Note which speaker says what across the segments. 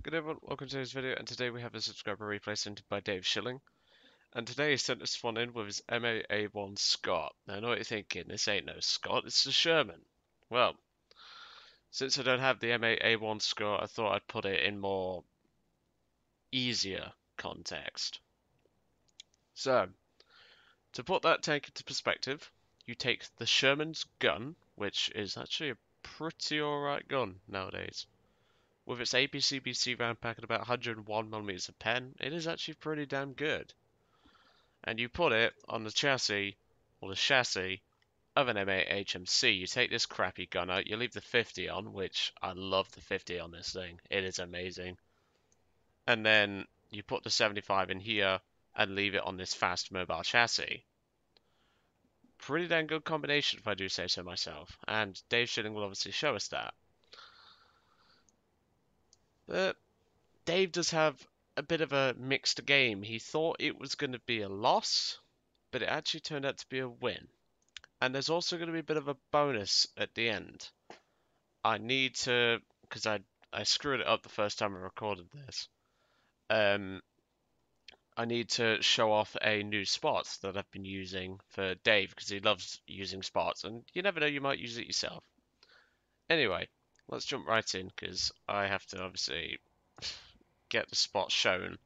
Speaker 1: Good day everyone, welcome to today's video, and today we have a subscriber replay sent in by DaveSchilling. And today he sent this one in with his MAA1 Scott. Now I know what you're thinking, this ain't no Scott, it's a Sherman. Well, since I don't have the MAA1 Scott, I thought I'd put it in more easier context. So, to put that tank into perspective, you take the Sherman's gun, which is actually a pretty alright gun nowadays. With its APCBC round pack at about 101mm of pen, it is actually pretty damn good. And you put it on the chassis, or the chassis, of an MA-HMC. You take this crappy gun out, you leave the 50 on, which I love the 50 on this thing. It is amazing. And then you put the 75 in here and leave it on this fast mobile chassis. Pretty damn good combination if I do say so myself. And DaveSchilling will obviously show us that. But Dave does have a bit of a mixed game. He thought it was going to be a loss, but it actually turned out to be a win. And there's also going to be a bit of a bonus at the end. I need to, because I screwed it up the first time I recorded this. I need to show off a new spot that I've been using for Dave, because he loves using spots, and you never know, you might use it yourself. Anyway, let's jump right in, because I have to obviously get the spot shown,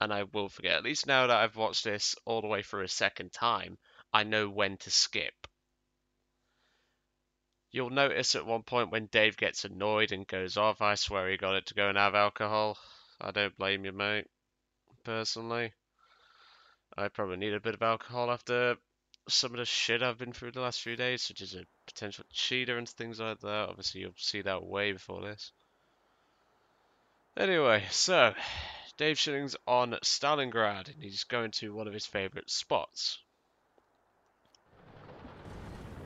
Speaker 1: and I will forget. At least now that I've watched this all the way through a second time, I know when to skip. You'll notice at one point when Dave gets annoyed and goes off, I swear he got it to go and have alcohol. I don't blame you, mate. Personally, I probably need a bit of alcohol after some of the shit I've been through the last few days, such as a potential cheater and things like that. Obviously, you'll see that way before this. Anyway, so DaveSchilling's on Stalingrad, and he's going to one of his favourite spots.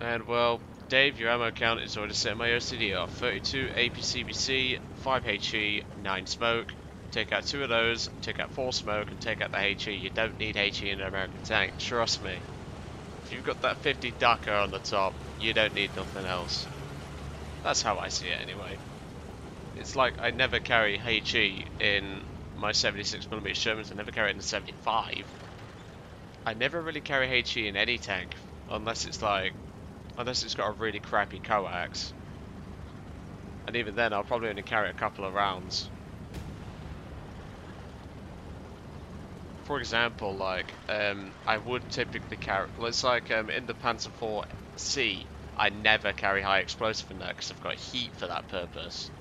Speaker 1: And well, Dave, your ammo count is already set in my OCD off. 32 APCBC, 5 HE, 9 smoke. Take out 2 of those, take out 4 smoke, and take out the HE. You don't need HE in an American tank, trust me. If you've got that 50 DACA on the top, you don't need nothing else. That's how I see it anyway. It's like I never carry HE in my 76mm Shermans, I never carry it in the 75. I never really carry HE in any tank, unless it's got a really crappy coax. And even then, I'll probably only carry a couple of rounds. For example, like, I would typically carry, it's like in the Panzer IV-C, I never carry high explosive in that because I've got heat for that purpose.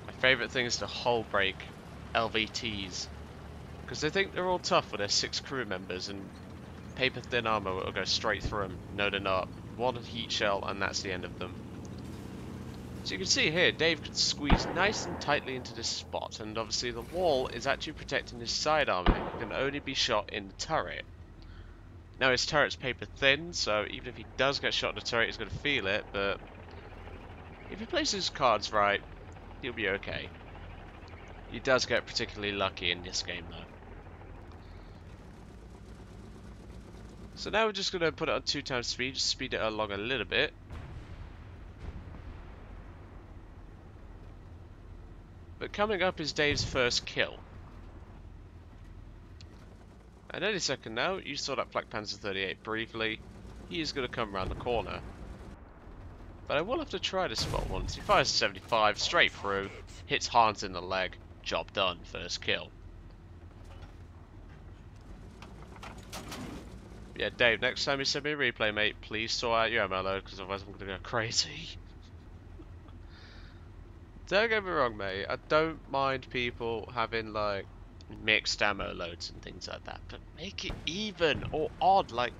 Speaker 1: My favourite thing is the hull break LVTs, because they think they're all tough with their 6 crew members, and paper thin armor will go straight through them. No, they're not. One heat shell and that's the end of them. So you can see here, Dave can squeeze nice and tightly into this spot, and obviously the wall is actually protecting his side armor. He can only be shot in the turret. Now his turret's paper thin, so even if he does get shot in the turret, he's going to feel it, but if he plays his cards right, he'll be okay. He does get particularly lucky in this game though. So now we're just going to put it on 2 times speed, just speed it along a little bit. But coming up is Dave's first kill. And any second now, you saw that Flak Panzer 38 briefly. He is going to come around the corner. But I will have to try this spot once. He fires 75 straight through, hits Hans in the leg, job done, first kill. Yeah, Dave, next time you send me a replay, mate, please sort out your ammo load, because otherwise I'm going to go crazy. Don't get me wrong, mate, I don't mind people having, like, mixed ammo loads and things like that, but make it even or odd. Like,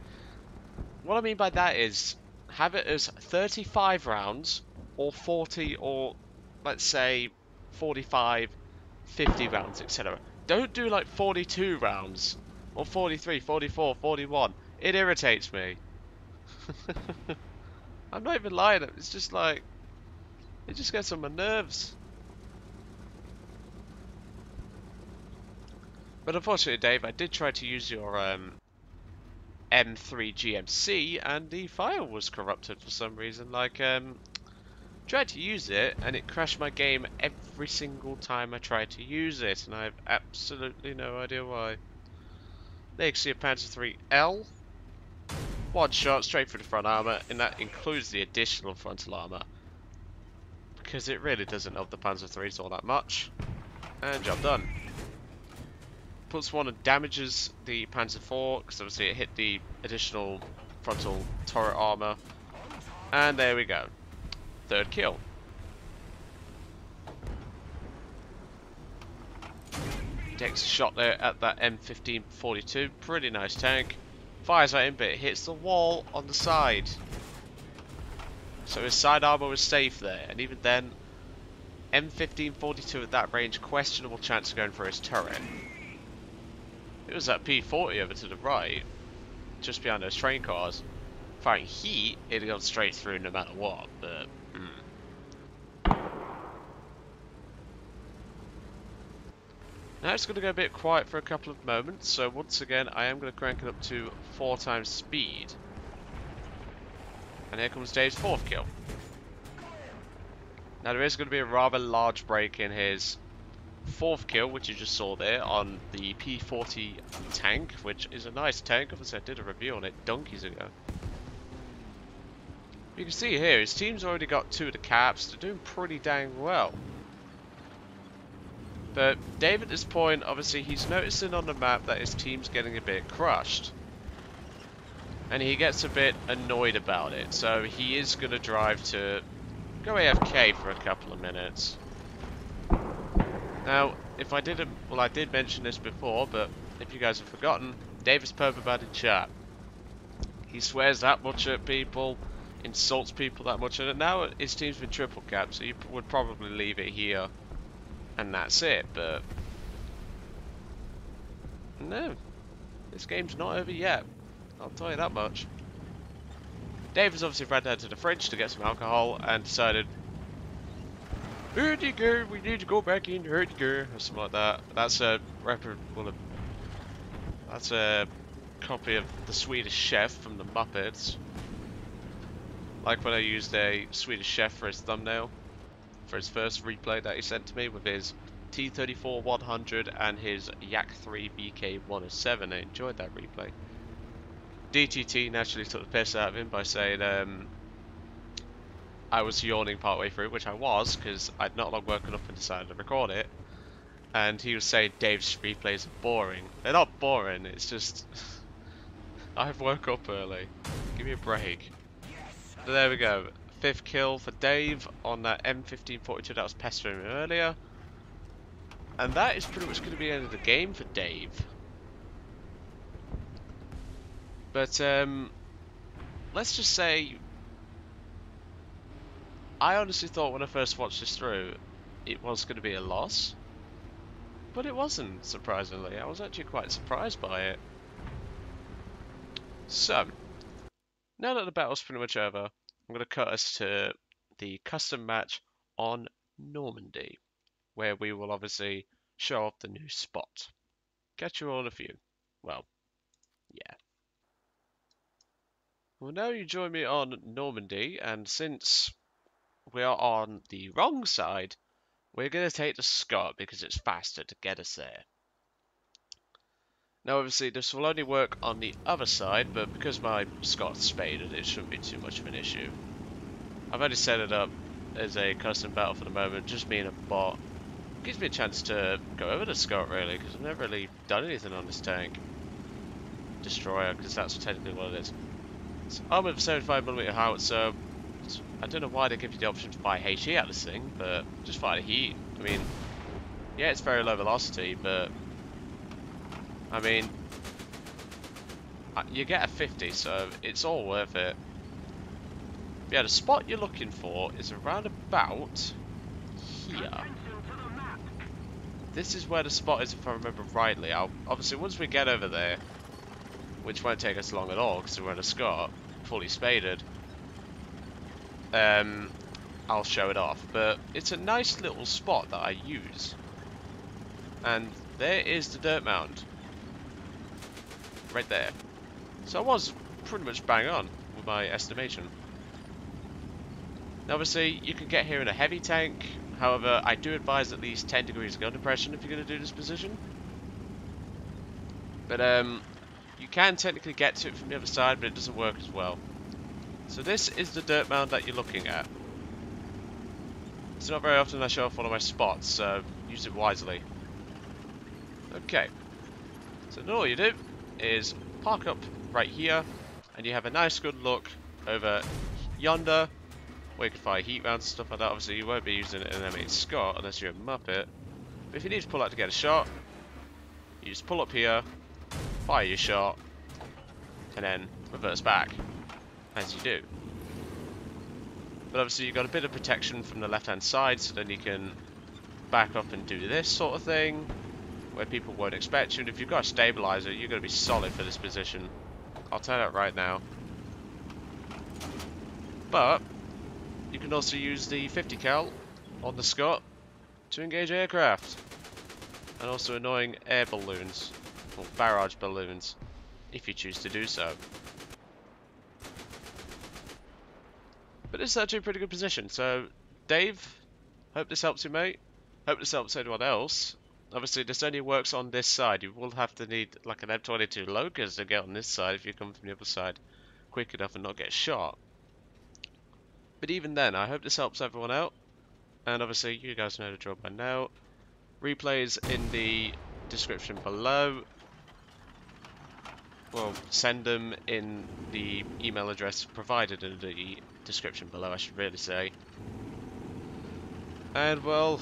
Speaker 1: what I mean by that is, have it as 35 rounds, or 40, or, let's say, 45, 50 rounds, etc. Don't do, like, 42 rounds, or 43, 44, 41. It irritates me. I'm not even lying, it's just like, it just gets on my nerves. But unfortunately, Dave, I did try to use your M3 GMC, and the file was corrupted for some reason. Like, Tried to use it, and it crashed my game every single time I tried to use it, and I have absolutely no idea why. There you can see a Panzer III-L. One shot straight through the front armour, and that includes the additional frontal armour, because it really doesn't help the Panzer IIIs all that much. And job done. Puts one and damages the Panzer IV, because obviously it hit the additional frontal turret armour. And there we go. Third kill. Takes a shot there at that M1542. Pretty nice tank. Fires at him, but it hits the wall on the side. So his side armour was safe there. And even then, M1542 at that range, questionable chance of going for his turret. It was that P40 over to the right, just behind those train cars. Firing heat, it'd have gone straight through no matter what, but... Now it's going to go a bit quiet for a couple of moments, so once again I am going to crank it up to 4 times speed. And here comes Dave's 4th kill. Now there is going to be a rather large break in his 4th kill, which you just saw there, on the P40 tank, which is a nice tank. Obviously I did a review on it donkeys ago. You can see here, his team's already got 2 of the caps. They're doing pretty dang well. But Dave at this point, obviously he's noticing on the map that his team's getting a bit crushed. And he gets a bit annoyed about it. So he is going to drive to go AFK for a couple of minutes. Now, if I didn't, well I did mention this before, but if you guys have forgotten, Dave is permabanned in chat. He swears that much at people, insults people that much, and now his team's been triple capped, so you would probably leave it here. And that's it, but no, this game's not over yet. I'll tell you that much. Dave has obviously ran down to the fridge to get some alcohol and decided, "Hurdy go, we need to go back in, hurdy go," or something like that. That's a that's a copy of the Swedish Chef from the Muppets. Like when I used a Swedish Chef for his thumbnail. For his first replay that he sent to me with his T34-100 and his Yak-3 BK-107. I enjoyed that replay. DTT naturally took the piss out of him by saying I was yawning partway through, which I was, because I'd not long woken up and decided to record it. And he was saying Dave's replays are boring. They're not boring, it's just... I've woke up early. Give me a break. So there we go. 5th kill for Dave on that M1542 that was pestering him earlier. And that is pretty much going to be the end of the game for Dave. But, let's just say, I honestly thought when I first watched this through, it was going to be a loss. But it wasn't, surprisingly. I was actually quite surprised by it. So, now that the battle's pretty much over, I'm going to cut us to the custom match on Normandy, where we will obviously show off the new spot. Catch you all in a few. Well, yeah. Well, now you join me on Normandy, and since we are on the wrong side, we're going to take the Scot because it's faster to get us there. Now obviously this will only work on the other side, but because my Scot's spaded, it shouldn't be too much of an issue. I've only set it up as a custom battle for the moment, just me and a bot. Gives me a chance to go over the Scot really, because I've never really done anything on this tank. Destroyer, because that's technically what it is. It's armored with 75mm howitzer. I don't know why they give you the option to fire HE at this thing, but just fire the heat. I mean, yeah, it's very low velocity, but I mean, you get a 50, so it's all worth it. Yeah, the spot you're looking for is around about here. This is where the spot is, if I remember rightly. Obviously, once we get over there, which won't take us long at all, because we're in a Scot, fully spaded, I'll show it off. But it's a nice little spot that I use. And there is the dirt mound. Right there. So I was pretty much bang on with my estimation. Now obviously you can get here in a heavy tank, however I do advise at least 10 degrees of gun depression if you're going to do this position. But you can technically get to it from the other side, but it doesn't work as well. So this is the dirt mound that you're looking at. It's not very often I show off one of my spots, so use it wisely. Okay, so then all you do is park up right here, and you have a nice good look over yonder, where you can fire heat rounds and stuff like that. Obviously you won't be using it in an M8 Scott unless you're a Muppet. But if you need to pull out to get a shot, you just pull up here, fire your shot, and then reverse back, as you do. But obviously you've got a bit of protection from the left hand side, so then you can back up and do this sort of thing, where people won't expect you, and if you've got a stabilizer, you're going to be solid for this position. I'll tell you that right now. But you can also use the 50 cal on the Scott to engage aircraft, and also annoying air balloons, or barrage balloons, if you choose to do so. But this is actually a pretty good position. So, Dave, hope this helps you, mate. Hope this helps anyone else. Obviously, this only works on this side. You will have to need like an M22 Locust to get on this side if you come from the other side quick enough and not get shot. But even then, I hope this helps everyone out. And obviously, you guys know the drill by now. Replays in the description below. Well, send them in the email address provided in the description below, I should really say. And well,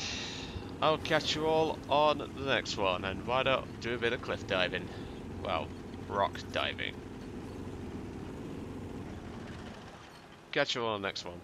Speaker 1: I'll catch you all on the next one, and why not do a bit of cliff diving? Well, rock diving. Catch you all on the next one.